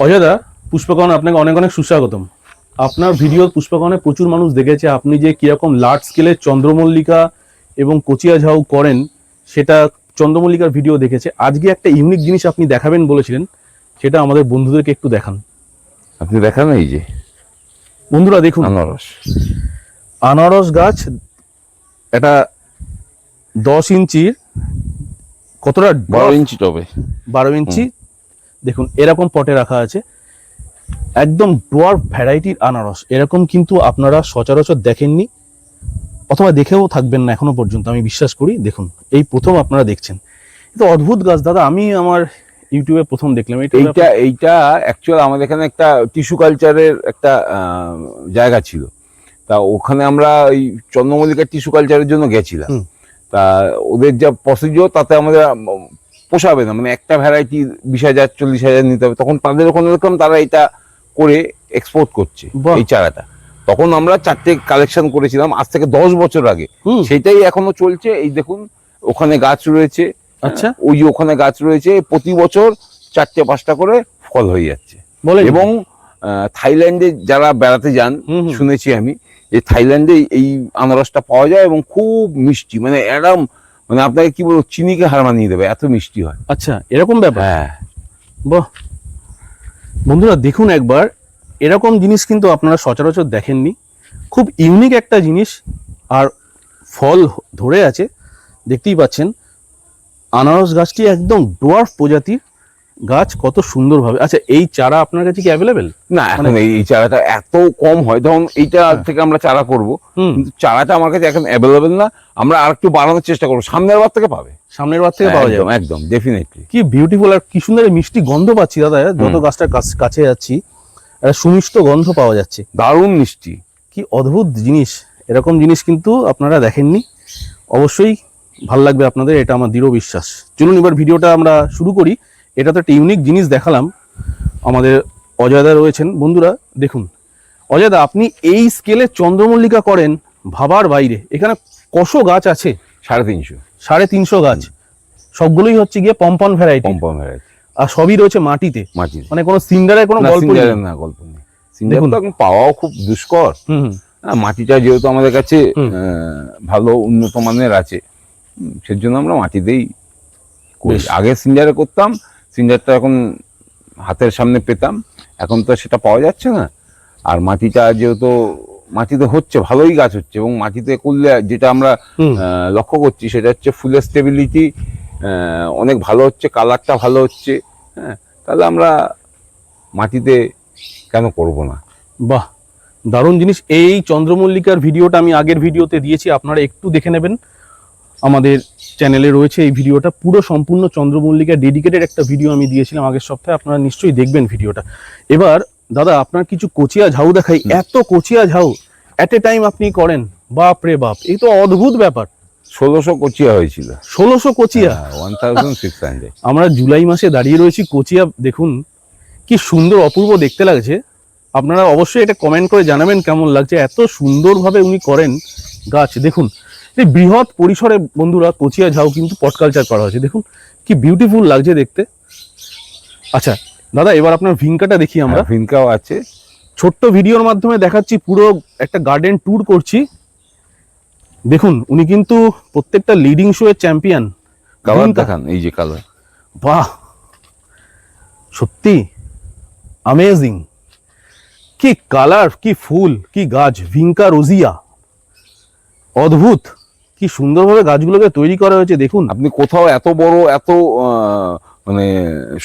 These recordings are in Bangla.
অজয়দা, পুষ্পকর্ণ আপনাকে অনেক অনেক সুস্বাগতম। আপনার ভিডিও পুষ্পকর্ণে প্রচুর মানুষ দেখেছে, আপনি যে কিরকম লার্জ স্কেলের চন্দ্রমল্লিকা এবং কচিয়া ঝাউ করেন সেটা চন্দ্রমল্লিকার ভিডিও দেখেছে। আজকে একটা ইউনিক জিনিস আপনি দেখাবেন বলেছিলেন, সেটা আমাদের বন্ধুদেরকে একটু দেখান। আপনি দেখান, এই যে বন্ধুরা দেখুন, আনারস আনারস গাছ, এটা 10 ইঞ্চির, কতটা 12 ইঞ্চি টবে। 12 ইঞ্চি। দেখুন এরকম পটে রাখা আছে, একদম ডোয়ার্ফ ভ্যারাইটির আনারস। এরকম কিন্তু আপনারা সচরাচর দেখেননি, অথবা দেখেও থাকবেন না এখনো পর্যন্ত, আমি বিশ্বাস করি। দেখুন, এই প্রথম আপনারা দেখছেন, এটা অদ্ভুত গাছ দাদা। আমি আমার ইউটিউবে প্রথম দেখলাম এইটা অ্যাকচুয়াল আমাদের এখানে একটা টিস্যু কালচারের একটা জায়গা ছিল। তা ওখানে আমরা ওই চন্দ্রমল্লিকার টিস্যু কালচারের জন্য গেছিলাম। তা ওদের যা প্রসিডিওর, তাতে আমাদের পোষাবে না, মানে একটা ভ্যারাইটি 20,000 40,000 নিতে হবে। তখন তাদের ওখানে দেখলাম তারা এটা করে এক্সপোর্ট করছে এই চারাটা। তখন আমরা 4টে কালেকশন করেছিলাম আজ থেকে 10 বছর আগে। সেটাই এখনো চলছে। এই দেখুন, ওখানে গাছ রয়েছে। আচ্ছা, ওই যে ওখানে গাছ রয়েছে, প্রতি বছর 4টে 5টা করে ফল হয়ে যাচ্ছে। এবং থাইল্যান্ডে যারা বেড়াতে যান, শুনেছি আমি যে থাইল্যান্ডে এই আনারসটা পাওয়া যায় এবং খুব মিষ্টি, মানে একদম, মানে আপনাকে কি বলবো, চিনিকে হার মানিয়ে দেবে, এত মিষ্টি হয়। আচ্ছা, এরকম ব্যাপার। হ্যাঁ, বাহ, বন্ধুরা দেখুন একবার, এরকম জিনিস কিন্তু আপনারা সচরাচর দেখেননি। খুব ইউনিক একটা জিনিস, আর ফল ধরে আছে, দেখতেই পাচ্ছেন। আনারস গাছটি একদম ডোয়ার্ফ প্রজাতির গাছ, কত সুন্দরভাবে। আচ্ছা, এই চারা আপনার কাছে কি অ্যাভেলেবেল? না, এখন এই চারাটা এত কম হয়, তখন এইটা থেকে আমরা চারা করব, কিন্তু চারাটা আমার কাছে এখন অ্যাভেলেবেল না। আমরা আর একটু বাড়ানোর চেষ্টা করবো, সামনের বার থেকে পাবে। সামনের বার থেকে পাওয়া যাবে, একদম ডেফিনেটলি। কি বিউটিফুল, আর কি সুন্দর মিষ্টি গন্ধ পাচ্ছি দাদা। যত গাছটার কাছে যাচ্ছি, একটা সুমিষ্ট গন্ধ পাওয়া যাচ্ছে, দারুণ মিষ্টি। কি অদ্ভুত জিনিস। এরকম জিনিস কিন্তু আপনারা দেখেননি, অবশ্যই ভাল লাগবে আপনাদের, এটা আমার দৃঢ় বিশ্বাস। চলুন এবার ভিডিওটা আমরা শুরু করি। এটা তো একটা ইউনিক জিনিস দেখালাম। আমাদের অজয়দা রয়েছেন। বন্ধুরা দেখুন, অজয়দা আপনি এই স্কেলে চন্দ্রমল্লিকা করেন, ভাবার বাইরে। এখানে কশো গাছ আছে? 350। 350 গাছ, সবগুলোই হচ্ছে গিয়ে পম্পন ভ্যারাইটি। আর সবই রয়েছে মাটিতে, মানে কোনো সিন্ডারের কোনো গল্প নেই। না, গল্প নেই। সিন্ডার তো এখন পাওয়াও খুব দুষ্কর। মাটিটা যেহেতু আমাদের কাছে ভালো উন্নত মানের আছে, সেজন্য আমরা মাটিতেই করি। আগে সিন্ডারে করতাম, সিন্ডারটা এখন হাতের সামনে পেতাম, এখন তো সেটা পাওয়া যাচ্ছে না। আর মাটিটা যেহেতু মাটিতে হচ্ছে, ভালোই গাছ হচ্ছে, এবং মাটিতে করলে যেটা আমরা লক্ষ্য করছি সেটা হচ্ছে ফুলের স্টেবিলিটি অনেক ভালো হচ্ছে, কালারটা ভালো হচ্ছে। হ্যাঁ, তাহলে আমরা মাটিতে কেন করব না? বাহ, দারুণ জিনিস। এই চন্দ্রমল্লিকার ভিডিওটা আমি আগের ভিডিওতে দিয়েছি, আপনারা একটু দেখে নেবেন। আমাদের চ্যানেলে রয়েছে এই ভিডিওটা, পুরো সম্পূর্ণ চন্দ্রমল্লিকা ডেডিকেটেড একটা ভিডিও আমি দিয়েছিলাম আগের সপ্তাহে। আপনারা নিশ্চয়ই দেখবেন ভিডিওটা। এবার দাদা আপনার কিছু কচিয়া ঝাউ দেখাই। এত কচিয়া ঝাউ এট এ টাইম আপনি করেন, বাপ রে বাপ, এই তো অদ্ভুত ব্যাপার। 1600 কচিয়া হয়েছিল। 1600 কচিয়া? 1600। আমরা জুলাই মাসে দাঁড়িয়ে রয়েছি, কচিয়া দেখুন কি সুন্দর, অপূর্ব দেখতে লাগছে। আপনারা অবশ্যই এটা কমেন্ট করে জানাবেন কেমন লাগছে। এত সুন্দরভাবে উনি করেন গাছ। দেখুন এই বৃহৎ পরিসরে বন্ধুরা কচিয়া ঝাউ কিন্তু পট কালচার করা হয়েছে। দেখুন কি বিউটিফুল লাগছে দেখতে। আচ্ছা দাদা, এবার আপনার ভিনকাটা দেখি আমরা। ভিনকাও আছে, ছোট্ট ভিডিওর মাধ্যমে দেখাচ্ছি, পুরো একটা গার্ডেন ট্যুর করছি। দেখুন উনি কিন্তু প্রত্যেকটা লিডিং শো এর চ্যাম্পিয়ন। কালার দেখান, এই যে কালার, বাহ, সত্যি অ্যামেজিং। কি কালার, কি ফুল, কি গাছ, ভিঙ্কা রোজিয়া, অদ্ভুত। কি সুন্দরভাবে গাছগুলোকে তৈরি করা হয়েছে। দেখুন, আপনি কোথাও এত বড়, এত মানে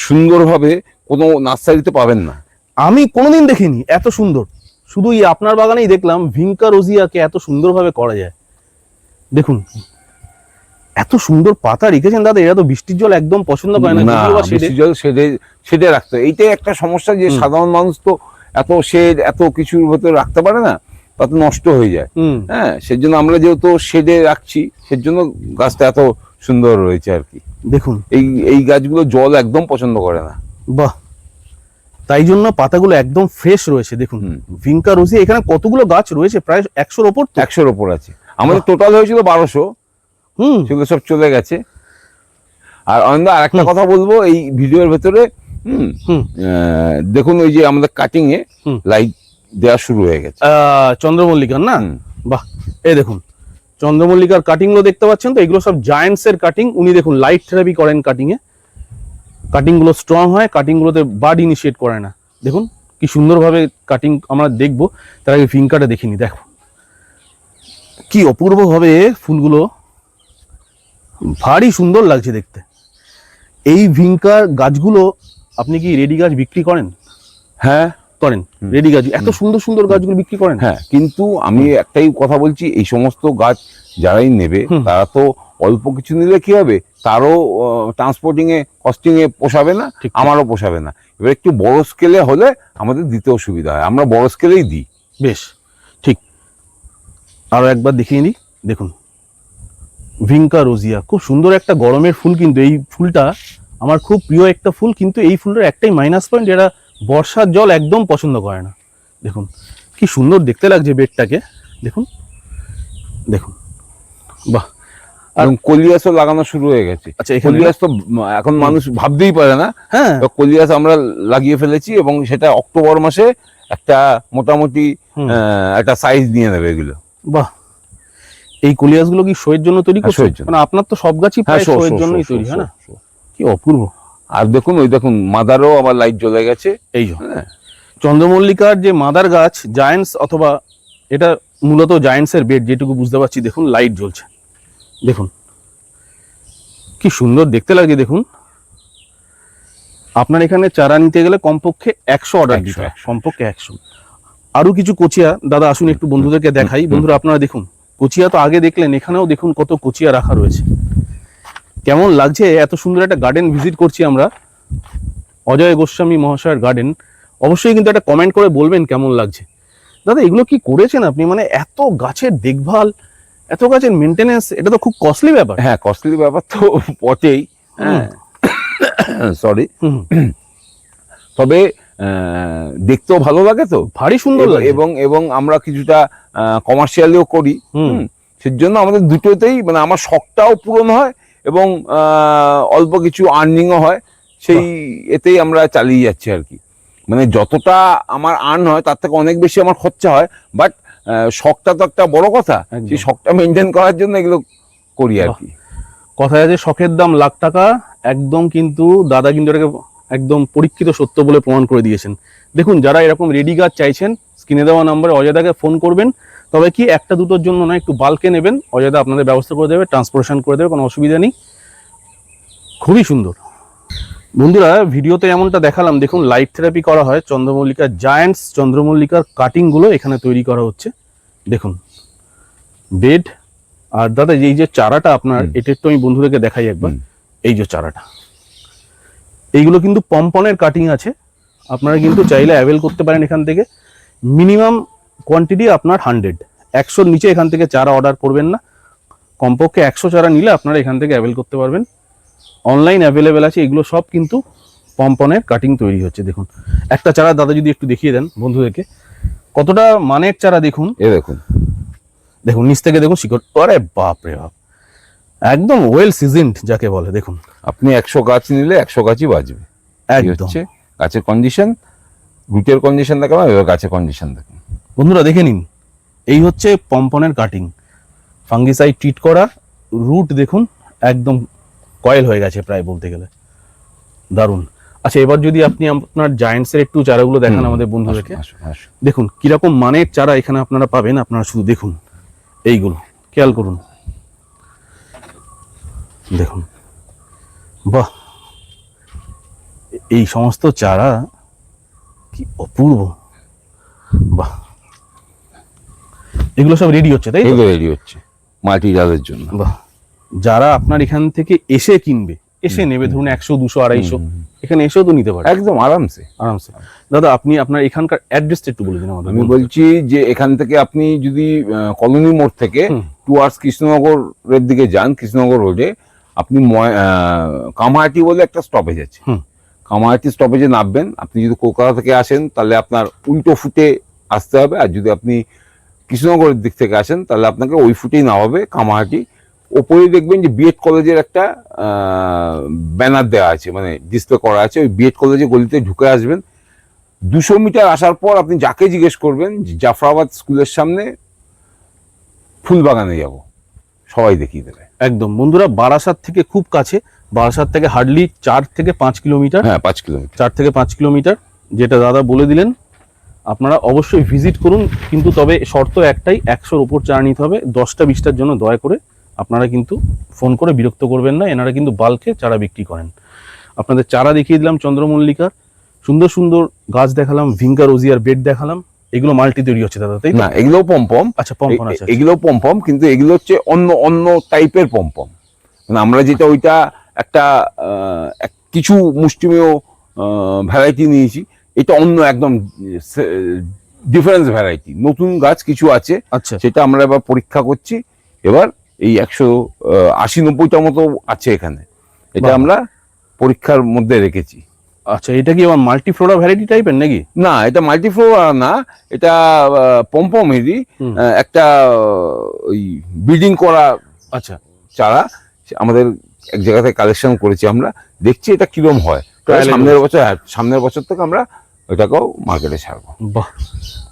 সুন্দরভাবে কোনো নার্সারিতে পাবেন না। আমি কোনোদিন দেখিনি এত সুন্দর। শুধু এই আপনার বাগানেই দেখলাম ভিঙ্কা রোজিয়াকে এত সুন্দরভাবে করা যায়। দেখুন এত সুন্দর পাতা রেখেছেন দাদা। এরা তো বৃষ্টির জল একদম পছন্দ করে না। বৃষ্টির জল শেডে রাখতে, এইটাই একটা সমস্যা, যে সাধারণ মানুষ তো এত শেড, এত কিছুর ভেতরে রাখতে পারে না, তাতে নষ্ট হয়ে যায়। হ্যাঁ, সেজন্য আমরা যেহেতু শেডে রাখছি, সেজন্য গাছটা এত সুন্দর রয়েছে আর কি। দেখুন এই গাছগুলো জল একদম পছন্দ করে না। বাহ, তাই জন্য পাতাগুলো একদম ফ্রেশ রয়েছে। দেখুন ভিঙ্কা রোজিয়া, এখানে কতগুলো গাছ রয়েছে? প্রায় 100-র ওপর। 100-র ওপর আছে। আমাদের টোটাল হয়েছিল 1200, সেগুলো সব চলে গেছে। আর অনন্দা, আর একটা কথা বলবো, এই ভিডিওর ভেতরে দেখুন ওই যে আমাদের কাটিং এ লাইট দেওয়া শুরু হয়ে গেছে। চন্দ্রমল্লিকার না? বাহ, এই দেখুন চন্দ্রমল্লিকার কাটিং গুলো দেখতে পাচ্ছেন তো, এগুলো সব জায়ান্টস এর কাটিং। উনি দেখুন লাইট থেরাপি করেন কাটিং এ, কাটিং গুলো স্ট্রং হয়, কাটিং গুলোতে বার্ড ইনিশিয়েট করে না। দেখুন কি সুন্দরভাবে কাটিং আমরা দেখবো, তার আগে ফিঙ্কারটা দেখিনি। দেখো কি অপূর্ব ভাবে ফুলগুলো, ভারী সুন্দর লাগছে দেখতে। এই ভিঙ্কার গাছগুলো আপনি কি রেডি গাছ বিক্রি করেন? হ্যাঁ করেন, রেডি গাছ এত সুন্দর সুন্দর গাছগুলো বিক্রি করেন? হ্যাঁ, কিন্তু আমি একটাই কথা বলছি, এই সমস্ত গাছ যারাই নেবে তারা তো অল্প কিছু নিলে কি হবে, তারও ট্রান্সপোর্টিং এ কস্টিং এ পোষাবে না, আমারও পোষাবে না। এবার একটু বড় স্কেলে হলে আমাদের দিতেও সুবিধা হয়, আমরা বড় স্কেলেই দিই। বেশ ঠিক, আরো একবার দেখিয়ে নিই। দেখুন ভিঙ্কা রোজিয়া, খুব সুন্দর একটা গরমের ফুল, কিন্তু এই ফুলটা আমার খুব প্রিয় একটা ফুল। কিন্তু এই ফুলটার একটাই মাইনাস পয়েন্ট, যেটা বর্ষার জল একদম পছন্দ করে না। দেখুন কি সুন্দর দেখতে লাগছে বেডটাকে, দেখুন দেখুন, বাহ। আর কলিয়াসও লাগানো শুরু হয়ে গেছে। আচ্ছা, কলিয়াস তো এখন মানুষ ভাবতেই পারে না। হ্যাঁ, কলিয়াস আমরা লাগিয়ে ফেলেছি এবং সেটা অক্টোবর মাসে একটা মোটামুটি একটা সাইজ নিয়ে নেবে এগুলো। বাহ, এই কলিয়াস গুলো কি শোয়ের জন্য তৈরি করছে? মানে আপনার তো সব গাছই প্রায় শোয়ের জন্যই তৈরি, হয় না? কি অপূর্ব। আর দেখুন ওই দেখুন মাদারও আবার লাইট জ্বলে গেছে। এই চন্দ্রমল্লিকার যে মাদার গাছ জায়ান্টস, অথবা এটা মূলত জায়ান্টস এর বেড যেটুকু বুঝতে পারছি। দেখুন লাইট জ্বলছে, দেখুন কি সুন্দর দেখতে লাগে। দেখুন আপনার এখানে চারা নিতে গেলে কমপক্ষে 100 অর্ডার দিতে হয়, কমপক্ষে 100। আরো কিছু কচিয়া দাদা আসুন একটু বন্ধুদেরকে দেখাই। বন্ধুরা আপনারা দেখুন, কচিয়া তো আগে দেখলেন, এখানেও দেখুন কত কচিয়া রাখা রয়েছে। কেমন লাগছে? এত সুন্দর একটা গার্ডেন ভিজিট করছি আমরা, অজয় গোস্বামী মহাশয়ের গার্ডেন। অবশ্যই কিন্তু একটা কমেন্ট করে বলবেন কেমন লাগছে। দাদা এগুলো কি করেছেন আপনি? মানে এত গাছের দেখভাল, এত গাছের মেনটেনেন্স, এটা তো খুব কস্টলি ব্যাপার। হ্যাঁ, কস্টলি ব্যাপার তো বটেই, সরি। তবে দেখতেও ভালো লাগে, তো ভারী সুন্দর লাগে। এবং আমরা কিছুটা কমার্শিয়ালিও করি, সেজন্য আমাদের দুটোতেই মানে আমার শখটাও পূরণ হয় এবং অল্প কিছু আর্নিংও হয়। সেই এতেই আমরা চালিয়ে যাচ্ছি আর কি। মানে যতটা আমার আর্ন হয় তার থেকে অনেক বেশি আমার খরচা হয়, বাট শখটা তো একটা বড় কথা, সেই শখটা মেনটেন করার জন্য এগুলো করি আর কি। কথায় আছে শখের দাম লাখ টাকা, একদম। কিন্তু দাদা কিন্তু এটাকে একদম পরীক্ষিত সত্য বলে প্রমাণ করে দিয়েছেন। দেখুন যারা এরকম রেডি গাছ চাইছেন, স্ক্রিনে দেওয়া নাম্বারে অজয়দাকে ফোন করবেন। তবে কি একটা দুটোর জন্য না, একটু বাল্কে নেবেন, অজয়দা আপনাদের ব্যবস্থা করে দেবে, ট্রান্সপোর্টেশন করে দেবে, কোনো অসুবিধা নেই। খুবই সুন্দর। বন্ধুরা ভিডিওতে এমনটা দেখালাম, দেখুন লাইট থেরাপি করা হয় চন্দ্রমল্লিকার, জায়ান্টস চন্দ্রমল্লিকার কাটিং গুলো এখানে তৈরি করা হচ্ছে। দেখুন বেড। আর দাদা এই যে চারাটা আপনার, এটা একটু আমি বন্ধুদেরকে দেখাই একবার। এই যে চারাটা, এইগুলো কিন্তু পম্পনের কাটিং আছে, আপনারা কিন্তু চাইলে অ্যাভেল করতে পারেন এখান থেকে। মিনিমাম কোয়ান্টিটি আপনার 100-100 নিচে এখান থেকে চারা অর্ডার করবেন না, কমপক্ষে 100 চারা নিলে আপনারা এখান থেকে অ্যাভেল করতে পারবেন। অনলাইন অ্যাভেলেবেল আছে, এগুলো সব কিন্তু পম্পনের কাটিং তৈরি হচ্ছে। দেখুন একটা চারা দাদা যদি একটু দেখিয়ে দেন বন্ধুদেরকে, কতটা মানের চারা দেখুন। দেখুন দেখুন নিচ থেকে দেখুন শিকড়, আরে বাপ রে বাপ, একদম ওয়েল সিজনড যাকে বলে। দেখুন আপনি 100 গাছ নিলে 100 গাছই বাঁচবে। একদম গাছের কন্ডিশন, রুটের কন্ডিশন দেখাবো, এবার গাছের কন্ডিশন দেখুন। বন্ধুরা দেখে নিন, এই হচ্ছে পম্পনের কাটিং, ফাঙ্গিসাইড ট্রিট করা। রুট দেখুন একদম কয়েল হয়ে গেছে প্রায় বলতে গেলে, দারুণ। আচ্ছা এবার যদি আপনি আপনার জায়ান্টসের একটু চারাগুলো দেখান আমাদের বন্ধুদেরকে। দেখুন কিরকম মানের চারা এখানে আপনারা পাবেন, আপনারা শুধু দেখুন এইগুলো, খেয়াল করুন, দেখুন বাহ, এই সমস্ত চারা কি অপূর্ব, বাহ। এগুলো সব রেডি হচ্ছে, তাই এগুলো রেডি হচ্ছে মাল্টি জারের জন্য। বাহ, যারা আপনার এখান থেকে এসে কিনবে, এসে নেবে, ধরুন 100, 200, 250, এখানে এসেও তো নিতে পারে একদম আরামসে। দাদা আপনি আপনার এখানকার অ্যাড্রেসটা একটু বলে দিন আমাদের। আমি বলছি যে এখান থেকে আপনি যদি কলোনি মোড় থেকে টুয়ার্ডস কৃষ্ণনগরের দিকে যান, কৃষ্ণনগর রোডে আপনি কামাহাটি বলে একটা স্টপেজ আছে, কামাহাটি স্টপেজে নামবেন। আপনি যদি কলকাতা থেকে আসেন তাহলে আপনার উল্টো ফুটে আসতে হবে, আর যদি আপনি কৃষ্ণনগরের দিক থেকে আসেন তাহলে আপনাকে ওই ফুটেই নামাবে কামাহাটি। ওপরে দেখবেন যে বিএড কলেজের একটা ব্যানার দেওয়া আছে, মানে ডিসপ্লে করা আছে। ওই বিএড কলেজের গলিতে ঢুকে আসবেন, 200 মিটার আসার পর আপনি যাকে জিজ্ঞেস করবেন জাফরাবাদ স্কুলের সামনে ফুলবাগানে যাব, সবাই দেখিয়ে দেবে। একদম বন্ধুরা, বারাসাত থেকে খুব কাছে, বারাসাত থেকে হার্ডলি 4 থেকে 5 কিলোমিটার। হ্যাঁ, 5 কিলোমিটার। 4 থেকে 5 কিলোমিটার, যেটা দাদা বলে দিলেন। আপনারা অবশ্যই ভিজিট করুন, কিন্তু তবে শর্ত একটাই, 100-র উপর চারা নিতে হবে। 10টা 20টার জন্য দয়া করে আপনারা কিন্তু ফোন করে বিরক্ত করবেন না, এনারা কিন্তু বাল্কে চারা বিক্রি করেন। আপনাদের চারা দেখিয়ে দিলাম চন্দ্রমল্লিকার, সুন্দর সুন্দর গাছ দেখালাম, ভিঙ্কা রোজিয়ার বেড দেখালাম। এগুলো মাল্টি তৈরি হচ্ছে দাদা, তাই না? এগুলো পমপম। আচ্ছা, পমপম আছে। এগুলো পমপম, কিন্তু এগুলো হচ্ছে অন্য অন্য টাইপের পমপম। মানে আমরা যেটা ওইটা একটা কিছু মুষ্টিমেয় ভ্যারাইটি নিয়েছি, এটা অন্য একদম ডিফারেন্স ভ্যারাইটি, নতুন গাছ কিছু আছে। আচ্ছা, সেটা আমরা এবার পরীক্ষা করছি। এবার এই 180-90টা মতো আছে এখানে, এটা আমরা পরীক্ষার মধ্যে রেখেছি। আচ্ছা, এটা কি আমার মাল্টিফ্লোরা ভ্যারাইটি টাইপের নাকি? না, এটা মাল্টিফ্লোরা না, এটা পমপমেরই একটা ওই ব্রিডিং করা আচ্ছা, চারা। আমাদের এক জায়গা থেকে কালেকশন করেছি, আমরা দেখছি এটা কিরম হয়। সামনের বছর থেকে আমরা ওইটাকেও মার্কেটে ছাড়বো। বাহ,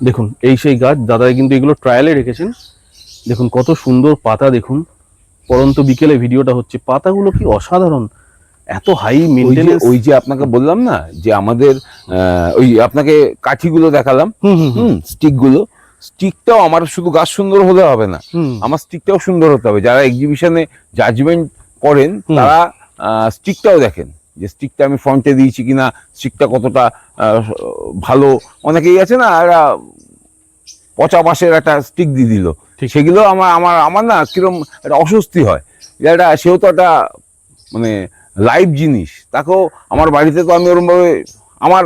দেখুন এই সেই গাছ, দাদা কিন্তু এগুলো ট্রায়ালে রেখেছেন। দেখুন কত সুন্দর পাতা, দেখুন পরন্ত বিকেলে ভিডিওটা হচ্ছে, পাতাগুলো কি অসাধারণ, এত হাই মেইনটেনেন্স। ওই যে আপনাকে বললাম না যে আমাদের ওই আপনাকে কাঠিগুলো দেখালাম, স্টিকটাও আমার শুধু গাছ সুন্দর হলে হবে না, আমার স্টিকটাও সুন্দর হতে হবে। যারা এক্সিবিশনে জাজমেন্ট করেন তারা স্টিকটাও দেখেন, যে স্টিকটা আমি ফ্রন্টে দিয়েছি কিনা, স্টিকটা কতটা ভালো। অনেকেই আছে না, এরা পচা বাঁশের একটা স্টিক দিয়ে দিল, সেগুলো আমার না কিরম একটা অস্বস্তি হয়। এটা সেও তো একটা মানে লাইভ জিনিস, তাকেও আমার বাড়িতে তো আমি ওরকম ভাবে আমার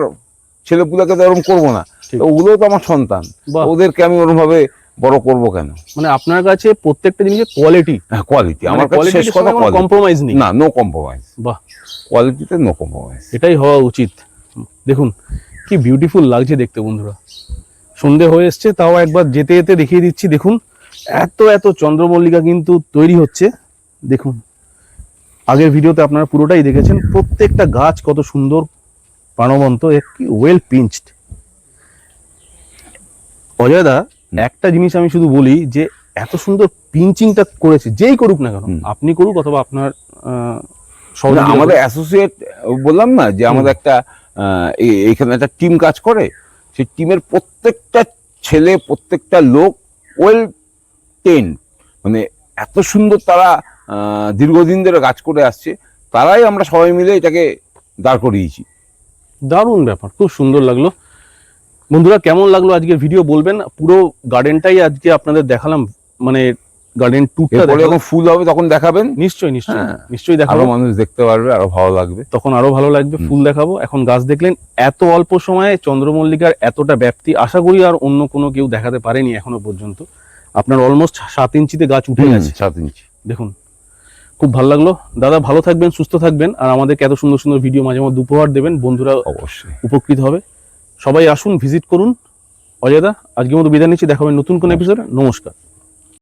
ছেলেপুলাকে তো ওরকম করবো না, ওগুলোও তো আমার সন্তান, ওদেরকে আমি ওরকম ভাবে বড় করব কেন? মানে আপনার কাছে প্রত্যেকটা জিনিসের কোয়ালিটি। হ্যাঁ, কোয়ালিটি আমার কাছে শেষ কথা, কম্প্রোমাইজ নেই। না, নো কম্প্রোমাইজ। বাহ, কোয়ালিটিতে নো কম্প্রোমাইজ, এটাই হওয়া উচিত। দেখুন কি বিউটিফুল লাগছে দেখতে বন্ধুরা। সন্ধে হয়ে এসছে, তাও একবার যেতে যেতে দেখিয়ে দিচ্ছি। দেখুন এত এত চন্দ্রমল্লিকা কিন্তু তৈরি হচ্ছে। দেখুন আগের ভিডিওতে আপনারা পুরোটাই দেখেছেন, প্রত্যেকটা গাছ কত সুন্দর প্রাণবন্ত, একটি ওয়েল পিঞ্চড। অজয়দা, একটা জিনিস আমি শুধু বলি, যে এত সুন্দর পিঞ্চিংটা করেছে, যেই করুক না কেন, আপনি করুক অথবা আপনার আমাদের অ্যাসোসিয়েট, বললাম না যে আমাদের একটা এখানে একটা টিম কাজ করে, সেই টিমের প্রত্যেকটা ছেলে, প্রত্যেকটা লোক ওয়েল ট্রেন্ড, মানে এত সুন্দর তারা দীর্ঘদিন ধরে কাজ করে আসছে, তারাই আমরা সবাই মিলে এটাকে দাঁড় করিয়েছি। দারুণ ব্যাপার, খুব সুন্দর লাগলো। বন্ধুরা কেমন লাগলো আজকের ভিডিও বলবেন। পুরো গার্ডেনটাই আজকে আপনাদের দেখালাম, মানে গার্ডেন ট্যুরটা যখন ফুল হবে তখন দেখাবেন। নিশ্চয়ই নিশ্চয়ই নিশ্চয়ই দেখাবো, মানুষ দেখতে পারবে, আরো ভালো লাগবে, তখন আরো ভালো লাগবে। ফুল দেখাবো। এখন গাছ দেখলেন, এত অল্প সময়ে চন্দ্রমল্লিকার এতটা ব্যাপ্তি আশা করি আর অন্য কোনো কেউ দেখাতে পারেনি এখনো পর্যন্ত। আপনার অলমোস্ট 7 ইঞ্চিতে গাছ উঠে গেছে। 7 ইঞ্চি, দেখুন খুব ভালো লাগলো। দাদা ভালো থাকবেন, সুস্থ থাকবেন, আর আমাদেরকে এত সুন্দর সুন্দর ভিডিও মাঝে মধ্যে উপহার দেবেন, বন্ধুরা অবশ্যই উপকৃত হবে। সবাই আসুন, ভিজিট করুন। অজয়দা আজকের মতো বিদায় নিচ্ছি, দেখা হবে নতুন কোন এপিসোডে। নমস্কার।